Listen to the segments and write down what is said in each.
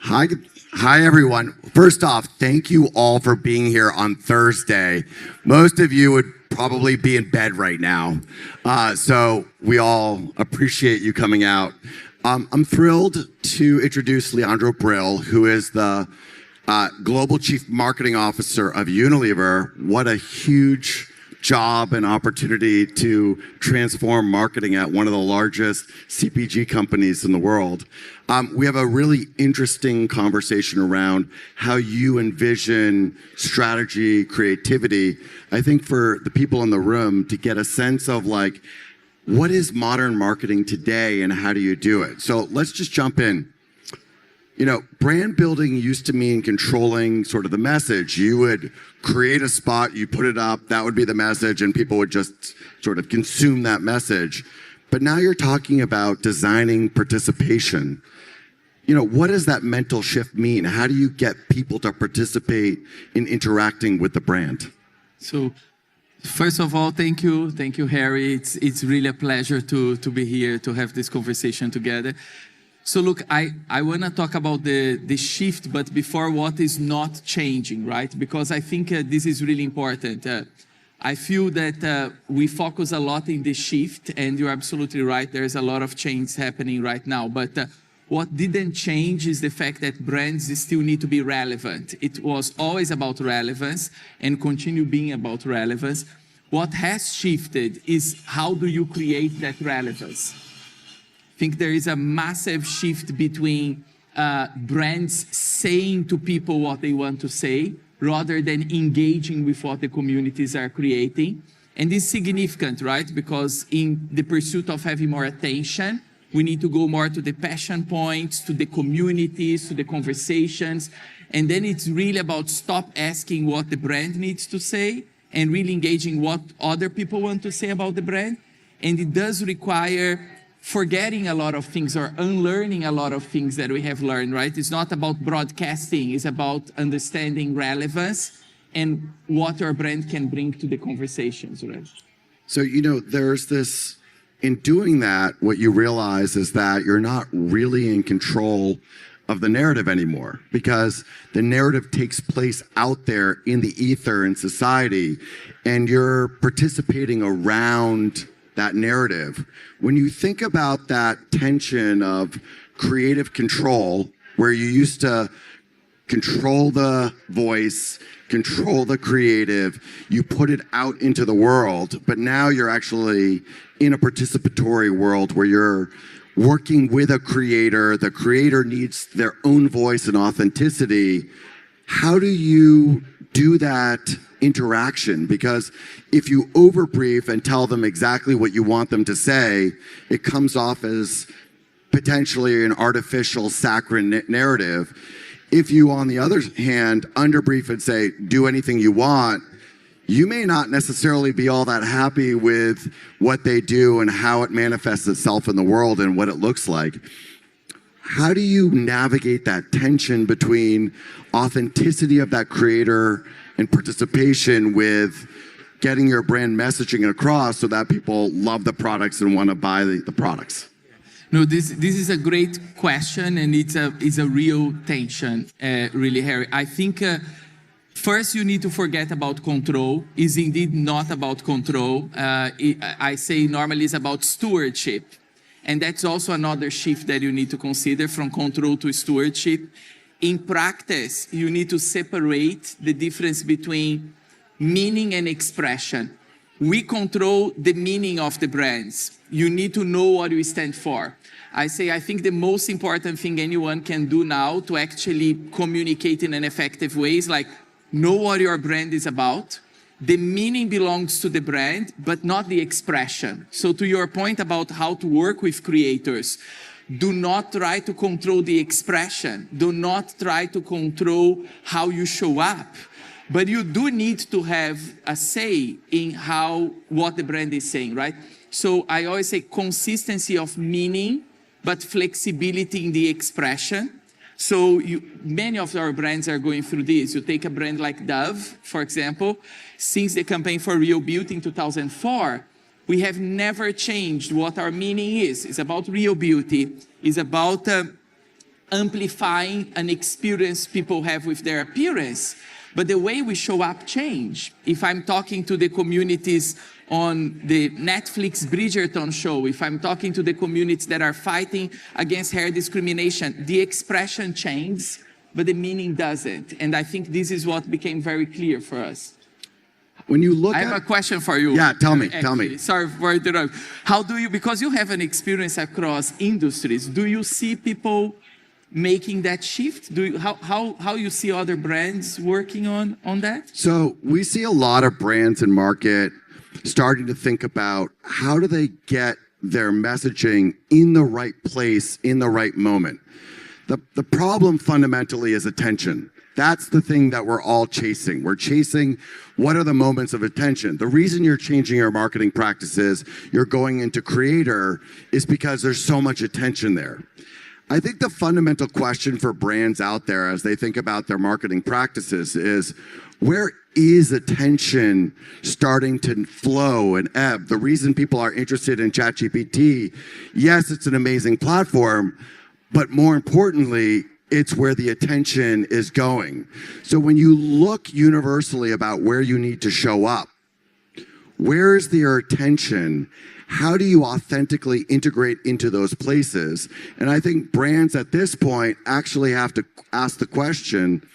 Hi, hi everyone. First off, thank you all for being here on Thursday. Most of you would probably be in bed right now. So we all appreciate you coming out. I'm thrilled to introduce Leandro, who is the Global Chief Marketing Officer of Unilever. What a huge job and opportunity to transform marketing at one of the largest CPG companies in the world. We have a really interesting conversation around how you envision strategy, creativity. I think for the people in the room to get a sense of like, what is modern marketing today and how do you do it? So let's just jump in. You know, brand building used to mean controlling sort of the message. You would create a spot, you put it up, that would be the message, and people would just sort of consume that message. But now you're talking about designing participation. You know, what does that mental shift mean? How do you get people to participate in interacting with the brand? So, first of all, thank you, Harry. It's really a pleasure to be here to have this conversation together. So look, I want to talk about the shift, but before what is not changing, right? Because I think this is really important. I feel that we focus a lot in the shift, and you're absolutely right. There's a lot of change happening right now. But what didn't change is the fact that brands still need to be relevant. It was always about relevance and continue being about relevance. What has shifted is how do you create that relevance? I think there is a massive shift between brands saying to people what they want to say rather than engaging with what the communities are creating. And this is significant, right? Because in the pursuit of having more attention, we need to go more to the passion points, to the communities, to the conversations. And then it's really about stop asking what the brand needs to say and really engaging what other people want to say about the brand. And it does require forgetting a lot of things or unlearning a lot of things that we have learned, right? It's not about broadcasting, it's about understanding relevance and what our brand can bring to the conversations, right? So, you know, there's this, in doing that, what you realize is that you're not really in control of the narrative anymore because the narrative takes place out there in the ether in society and you're participating around that narrative. When you think about that tension of creative control, where you used to control the voice, control the creative, you put it out into the world, but now you're actually in a participatory world where you're working with a creator, the creator needs their own voice and authenticity. How do you do that interaction? Because if you overbrief and tell them exactly what you want them to say, it comes off as potentially an artificial saccharine narrative. If you, on the other hand, underbrief and say, do anything you want, you may not necessarily be all that happy with what they do and how it manifests itself in the world and what it looks like. How do you navigate that tension between authenticity of that creator and participation with getting your brand messaging across so that people love the products and want to buy the products? No, this is a great question, and it's a real tension, really, Harry. I think first you need to forget about control. It's indeed not about control. I say normally it's about stewardship. And that's also another shift that you need to consider from control to stewardship. In practice, you need to separate the difference between meaning and expression. We control the meaning of the brands. You need to know what you stand for. I think the most important thing anyone can do now to actually communicate in an effective way is like, know what your brand is about. The meaning belongs to the brand, but not the expression. So to your point about how to work with creators, do not try to control the expression. Do not try to control how you show up. But you do need to have a say in what the brand is saying, right? So I always say consistency of meaning, but flexibility in the expression. So many of our brands are going through this. You take a brand like Dove, for example, since the campaign for Real Beauty in 2004, we have never changed what our meaning is. It's about real beauty. It's about amplifying an experience people have with their appearance, but the way we show up change. If I'm talking to the communities on the Netflix Bridgerton show, if I'm talking to the communities that are fighting against hair discrimination, the expression changes, but the meaning doesn't. And I think this is what became very clear for us. When you look I have a question for you. Yeah, tell me. Sorry for interrupting. How do you, because you have an experience across industries, do you see people making that shift? How you see other brands working on that? So we see a lot of brands in market starting to think about how do they get their messaging in the right place, in the right moment. The problem fundamentally is attention. That's the thing that we're all chasing. We're chasing what are the moments of attention. The reason you're changing your marketing practices, you're going into creator, is because there's so much attention there. I think the fundamental question for brands out there as they think about their marketing practices is, where is attention starting to flow and ebb? The reason people are interested in ChatGPT, yes, it's an amazing platform, but more importantly, it's where the attention is going. So when you look universally about where you need to show up, where's your attention? How do you authentically integrate into those places? And I think brands at this point actually have to ask the question,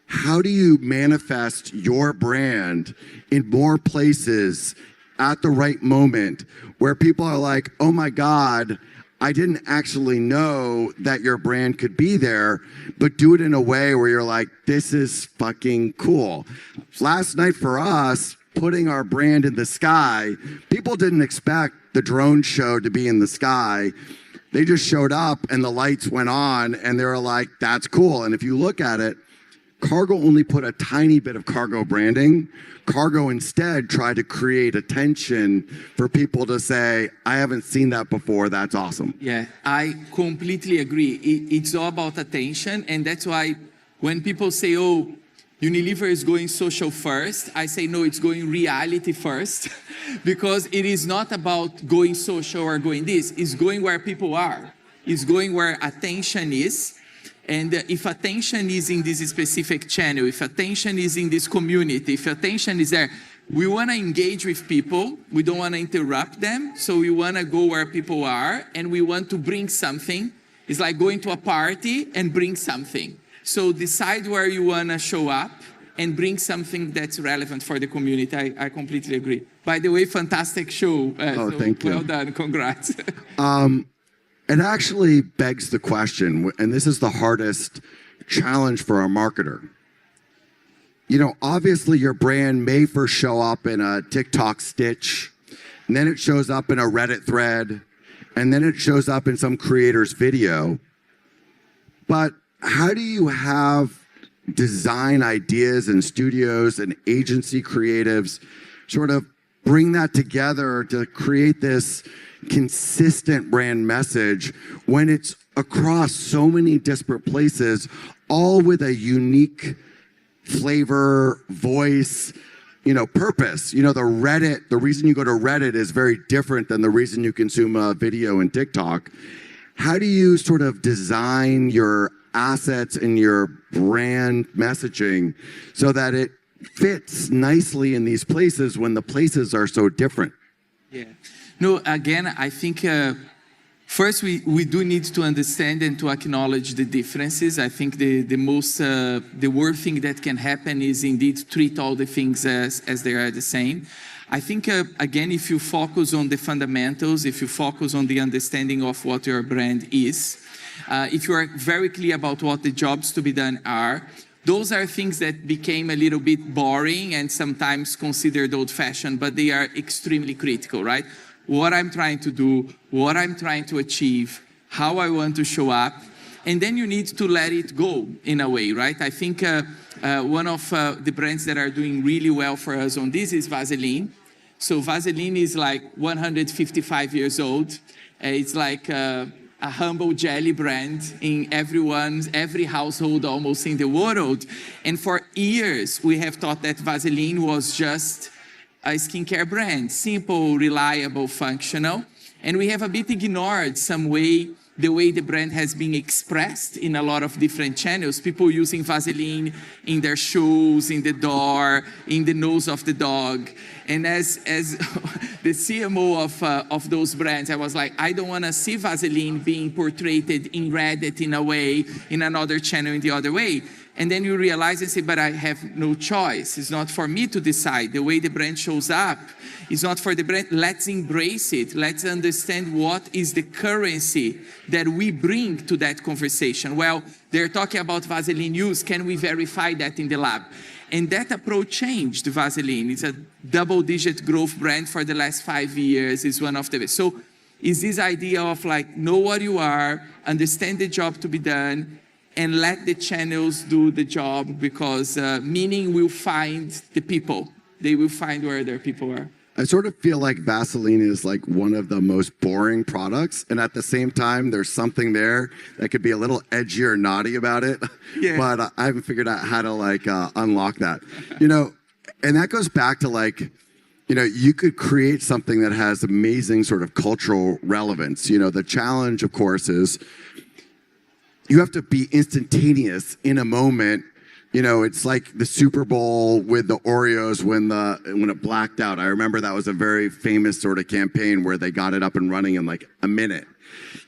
how do you manifest your brand in more places at the right moment where people are like, oh my God, I didn't actually know that your brand could be there, but do it in a way where you're like, this is fucking cool. Last night for us, putting our brand in the sky, people didn't expect the drone show to be in the sky. They just showed up and the lights went on and they were like, that's cool. And if you look at it, Kargo only put a tiny bit of Kargo branding. Kargo instead tried to create attention for people to say, I haven't seen that before, that's awesome. Yeah, I completely agree. It's all about attention, and that's why when people say, oh, Unilever is going social first, I say, no, it's going reality first, because it is not about going social or going this, it's going where people are. It's going where attention is. And if attention is in this specific channel, if attention is in this community, if attention is there, we want to engage with people. We don't want to interrupt them. So we want to go where people are and we want to bring something. It's like going to a party and bring something. So decide where you want to show up and bring something that's relevant for the community. I completely agree. By the way, fantastic show. Thank you. Well done. Congrats. It actually begs the question, and this is the hardest challenge for a marketer. You know, obviously your brand may first show up in a TikTok stitch, and then it shows up in a Reddit thread, and then it shows up in some creator's video. But how do you have design ideas and studios and agency creatives sort of bring that together to create this consistent brand message when it's across so many disparate places, all with a unique flavor, voice, purpose? The reason you go to Reddit is very different than the reason you consume a video in TikTok. How do you sort of design your assets and your brand messaging so that it fits nicely in these places when the places are so different? Yeah. No, again, I think first we do need to understand and to acknowledge the differences. I think the worst thing that can happen is indeed treat all the things as they are the same. I think, again, if you focus on the fundamentals, if you focus on the understanding of what your brand is, if you are very clear about what the jobs to be done are, those are things that became a little bit boring and sometimes considered old-fashioned, but they are extremely critical, right? What I'm trying to do, what I'm trying to achieve, how I want to show up, and then you need to let it go in a way, right? I think one of the brands that are doing really well for us on this is Vaseline. So Vaseline is like 155 years old. It's like a humble jelly brand in every household almost in the world. And for years, we have thought that Vaseline was just a skincare brand, simple, reliable, functional. And we have a bit ignored some way the way the brand has been expressed in a lot of different channels. People using Vaseline in their shoes, in the door, in the nose of the dog. And as the CMO of those brands, I was like, I don't want to see Vaseline being portrayed in Reddit in a way, in another channel in the other way. And then you realize and say, but I have no choice. It's not for me to decide. The way the brand shows up is not for the brand. Let's embrace it. Let's understand what is the currency that we bring to that conversation. Well, they're talking about Vaseline use. Can we verify that in the lab? And that approach changed Vaseline. It's a double-digit growth brand for the last 5 years. It's one of the best. So it's this idea of like, know what you are, understand the job to be done, and let the channels do the job, because meaning will find the people. They will find where their people are. I sort of feel like Vaseline is like one of the most boring products, and at the same time, there's something there that could be a little edgy or naughty about it. Yeah. But I haven't figured out how to like unlock that. And that goes back to like, you could create something that has amazing sort of cultural relevance. The challenge, of course, is you have to be instantaneous in a moment. It's like the Super Bowl with the Oreos when it blacked out. I remember that was a very famous sort of campaign where they got it up and running in like a minute.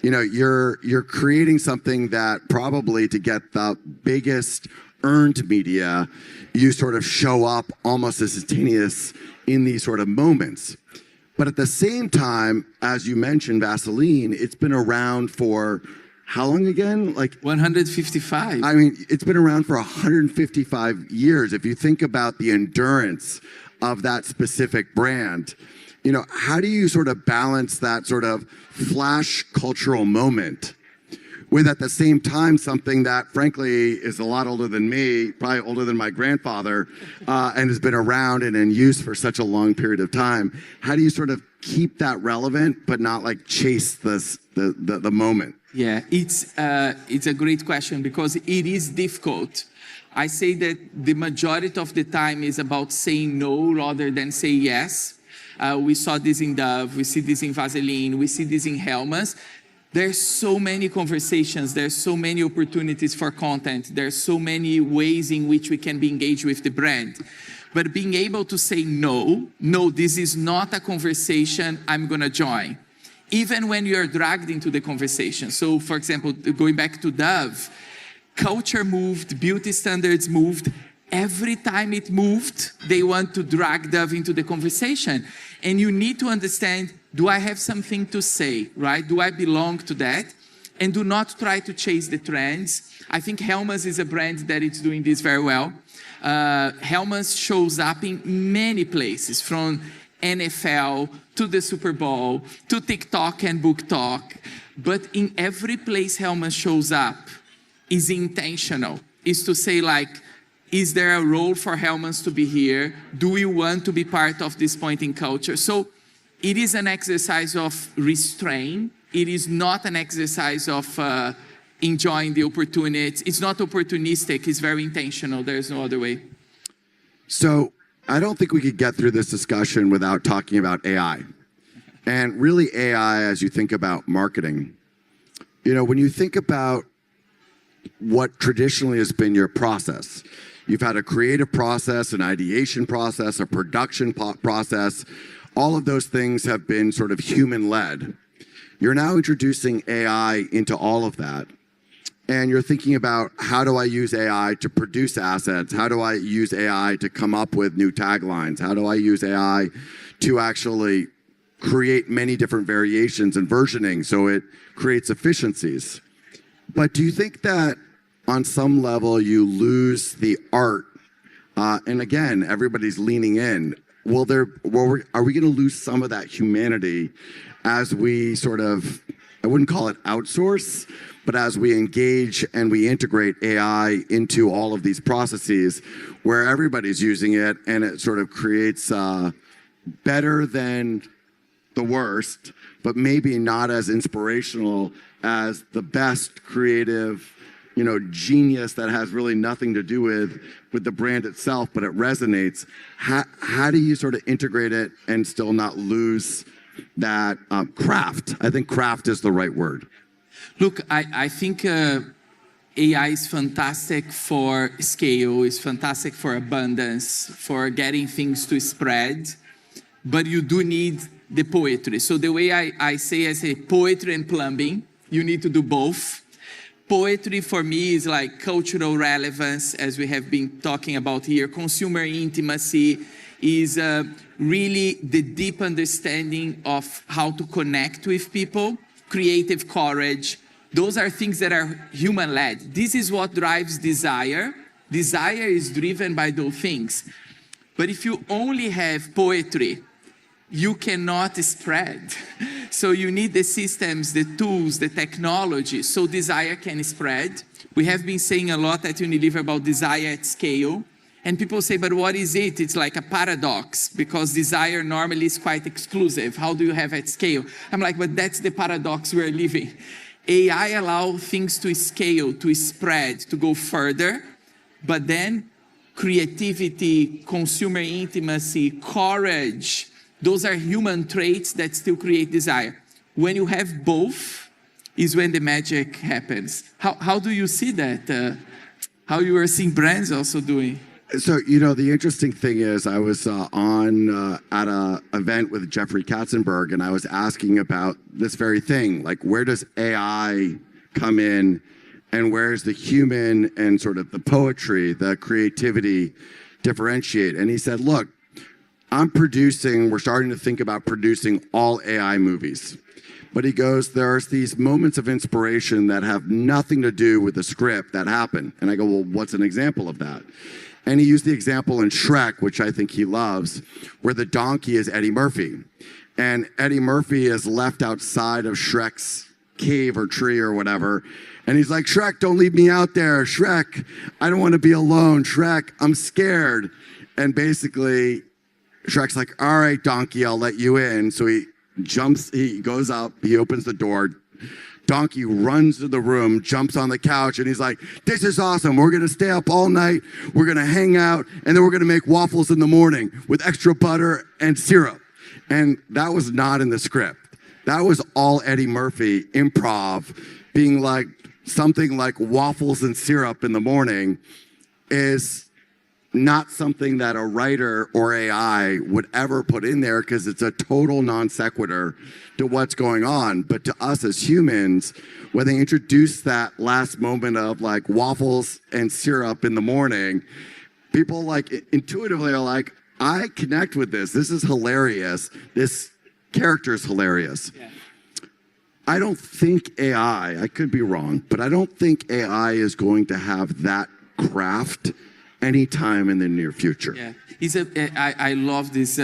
You're creating something that probably, to get the biggest earned media, you sort of show up almost instantaneous in these sort of moments. But at the same time, as you mentioned, Vaseline, it's been around for how long again? Like 155. I mean, it's been around for 155 years. If you think about the endurance of that specific brand, how do you sort of balance that sort of flash cultural moment with, at the same time, something that frankly is a lot older than me, probably older than my grandfather, and has been around and in use for such a long period of time? How do you sort of keep that relevant but not like chase the moment? Yeah, it's a great question, because it is difficult. I say that the majority of the time is about saying no rather than say yes. We saw this in Dove, we see this in Vaseline, we see this in Hellmann's. There's so many conversations, there's so many opportunities for content, there's so many ways in which we can be engaged with the brand. But being able to say no, this is not a conversation I'm gonna join, even when you're dragged into the conversation. So for example, going back to Dove, culture moved, beauty standards moved. Every time it moved, they want to drag Dove into the conversation. And you need to understand, do I have something to say, right? Do I belong to that? And do not try to chase the trends. I think Hellmann's is a brand that is doing this very well. Hellmann's shows up in many places, from NFL to the Super Bowl to TikTok and Book Talk. But in every place Hellmann's shows up is intentional. Is to say like, is there a role for Hellmann's to be here? Do we want to be part of this point in culture? So it is an exercise of restraint. It is not an exercise of enjoying the opportunity. It's not opportunistic, it's very intentional. There's no other way. So I don't think we could get through this discussion without talking about AI. And really AI as you think about marketing. When you think about what traditionally has been your process, you've had a creative process, an ideation process, a production process. All of those things have been sort of human-led. You're now introducing AI into all of that. And you're thinking about, how do I use AI to produce assets? How do I use AI to come up with new taglines? How do I use AI to actually create many different variations and versioning so it creates efficiencies? But do you think that on some level you lose the art? And again, everybody's leaning in. Are we going to lose some of that humanity as we sort of, I wouldn't call it outsource, but as we engage and we integrate AI into all of these processes where everybody's using it, and it sort of creates better than the worst, but maybe not as inspirational as the best creative, genius that has really nothing to do with the brand itself, but it resonates. How do you sort of integrate it and still not lose that craft? I think craft is the right word. Look, I think AI is fantastic for scale, is fantastic for abundance, for getting things to spread, but you do need the poetry. So the way I say poetry and plumbing, you need to do both. Poetry for me is like cultural relevance, as we have been talking about here. Consumer intimacy is really the deep understanding of how to connect with people. Creative courage. Those are things that are human-led. This is what drives desire. Desire is driven by those things. But if you only have poetry, you cannot spread. So you need the systems, the tools, the technology, so desire can spread. We have been saying a lot at Unilever about desire at scale. And people say, but what is it? It's like a paradox, because desire normally is quite exclusive. How do you have at scale? I'm like, but that's the paradox we're living. AI allows things to scale, to spread, to go further, but then creativity, consumer intimacy, courage, those are human traits that still create desire. When you have both is when the magic happens. How do you see that? How you are seeing brands also doing? So, you know, the interesting thing is I was on at an event with Jeffrey Katzenberg, and I was asking about this very thing, like where does AI come in and where's the human and sort of the poetry, the creativity differentiate? And he said, look, we're starting to think about producing all AI movies. But he goes, there's these moments of inspiration that have nothing to do with the script that happen. And I go, well, what's an example of that? And he used the example in Shrek, which I think he loves, where the donkey is Eddie Murphy. And Eddie Murphy is left outside of Shrek's cave or tree or whatever. And he's like, Shrek, don't leave me out there. Shrek, I don't want to be alone. Shrek, I'm scared. And basically, Shrek's like, all right, donkey, I'll let you in. So he goes up, he opens the door. Donkey runs to the room, jumps on the couch, and he's like, this is awesome. We're going to stay up all night. We're going to hang out, and then we're going to make waffles in the morning with extra butter and syrup. And that was not in the script. That was all Eddie Murphy improv, being like something like waffles and syrup in the morning is not something that a writer or AI would ever put in there because it's a total non sequitur to what's going on. But to us as humans, when they introduce that last moment of like waffles and syrup in the morning, people like intuitively are like, I connect with this. This is hilarious. This character is hilarious. Yeah. I don't think AI, I could be wrong, but I don't think AI is going to have that craft anytime in the near future. Yeah, I love this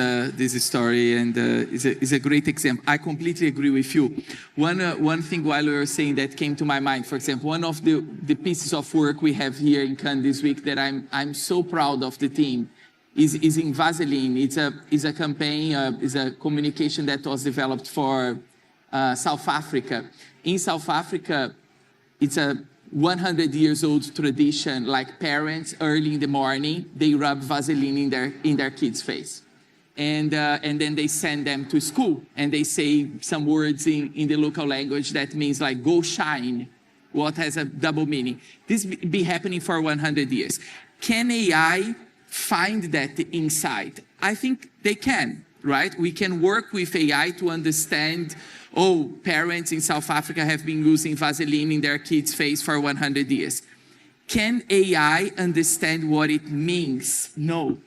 story, and it's a great example. I completely agree with you. One thing while we were saying that came to my mind, for example, one of the pieces of work we have here in Cannes this week that I'm so proud of the team is in Vaseline. It's a campaign, is a communication that was developed for South Africa. In South Africa, it's a 100 years old tradition, like parents early in the morning, they rub Vaseline in their kids' face. And then they send them to school and they say some words in the local language that means like go shine, what has a double meaning. This be happening for 100 years. Can AI find that insight? I think they can, right? We can work with AI to understand, oh, parents in South Africa have been using Vaseline in their kids' face for 100 years. Can AI understand what it means? No,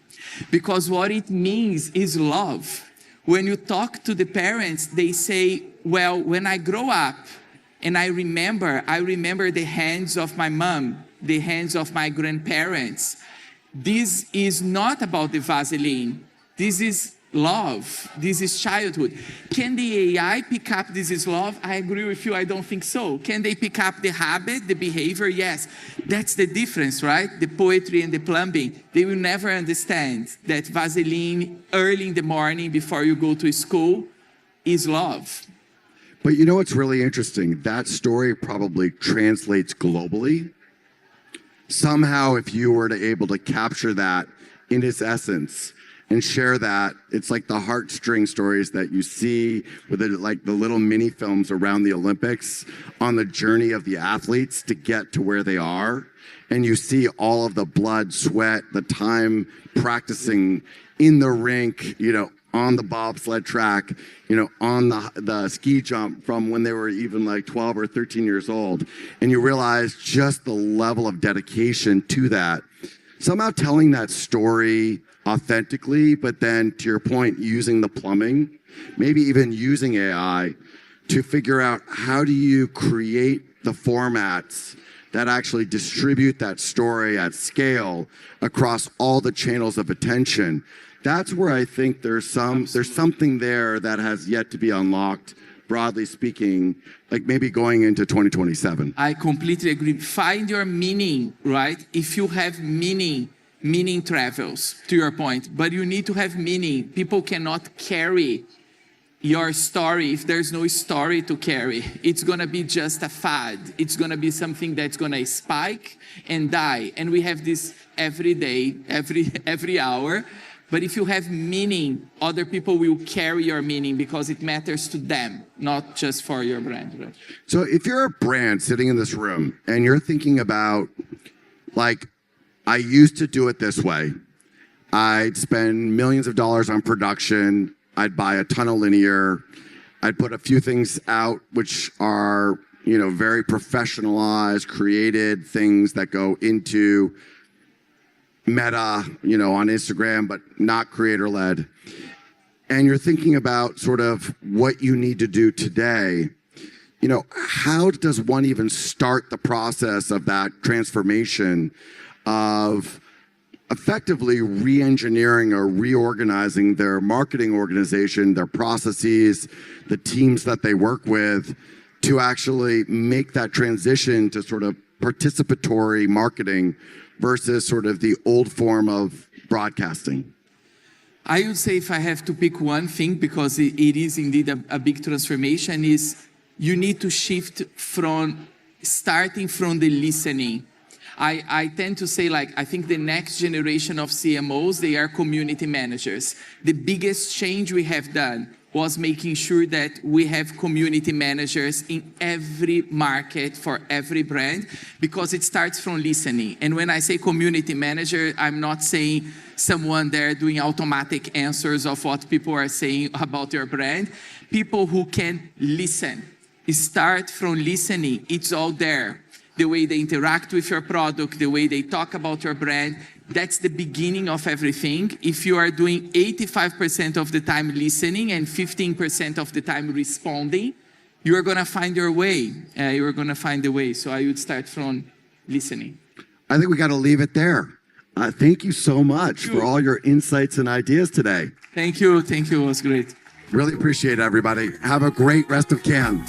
because what it means is love. When you talk to the parents, they say, well, when I grow up and I remember the hands of my mom, the hands of my grandparents. This is not about the Vaseline. This is love. This is childhood. Can the AI pick up this is love? I agree with you. I don't think so. Can they pick up the habit, the behavior? Yes. That's the difference, right? The poetry and the plumbing. They will never understand that Vaseline early in the morning before you go to school is love. But you know what's really interesting? That story probably translates globally. Somehow, if you were to able to capture that in its essence, and share that. It's like the heartstring stories that you see with like the little mini films around the Olympics on the journey of the athletes to get to where they are. And you see all of the blood, sweat, the time practicing in the rink, on the bobsled track, on the ski jump from when they were even like 12 or 13 years old. And you realize just the level of dedication to that. Somehow telling that story authentically, but then to your point, using the plumbing, maybe even using AI to figure out how do you create the formats that actually distribute that story at scale across all the channels of attention. That's where I think there's something there that has yet to be unlocked, broadly speaking, like maybe going into 2027. I completely agree. Find your meaning, right? If you have meaning travels, to your point, but you need to have meaning. People cannot carry your story if there's no story to carry. It's gonna be just a fad. It's gonna be something that's gonna spike and die. And we have this every day, every hour. But if you have meaning, other people will carry your meaning because it matters to them, not just for your brand. Right? So if you're a brand sitting in this room and you're thinking about, like, I used to do it this way. I'd spend millions of dollars on production. I'd buy a ton of linear. I'd put a few things out which are, very professionalized, created things that go into Meta, on Instagram, but not creator-led. And you're thinking about sort of what you need to do today. How does one even start the process of that transformation of effectively re-engineering or reorganizing their marketing organization, their processes, the teams that they work with, to actually make that transition to sort of participatory marketing versus sort of the old form of broadcasting? I would say if I have to pick one thing, because it is indeed a big transformation, is you need to shift from starting from the listening. I tend to say, I think the next generation of CMOs, they are community managers. The biggest change we have done was making sure that we have community managers in every market for every brand, because it starts from listening. And when I say community manager, I'm not saying someone there doing automatic answers of what people are saying about your brand. People who can listen. Start from listening. It's all there. The way they interact with your product, the way they talk about your brand, that's the beginning of everything. If you are doing 85% of the time listening and 15% of the time responding, you're gonna find your way. You're gonna find the way. So I would start from listening. I think we gotta leave it there. Thank you so much for all your insights and ideas today. Thank you, it was great. Really appreciate it, everybody. Have a great rest of Cannes.